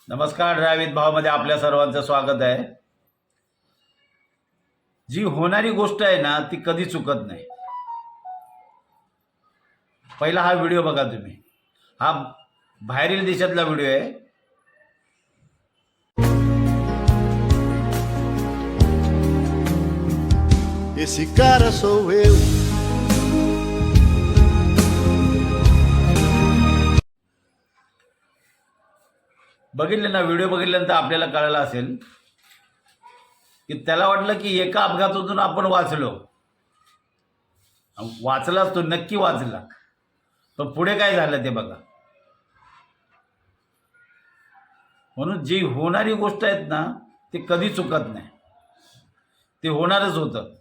नमस्कार. ड्रायव्हित भावामध्ये आपल्या सर्वांचं स्वागत आहे. जी होणारी गोष्ट आहे ना ती कधी चुकत नाही. पहिला हा व्हिडिओ बघा तुम्ही. हा बाहेरील देशातला व्हिडिओ आहे. Esse cara sou eu. बघितलं ना व्हिडिओ बघितल्यानंतर आपल्याला कळलं असेल की त्याला वाटलं की एका अपघातातून आपण वाचलो. वाचलाच तो, नक्की वाचला. पण पुढे काय झालं ते बघा. म्हणून जी होणारी गोष्ट आहेत ना ती कधी चुकत नाही. ते होणारच होतं.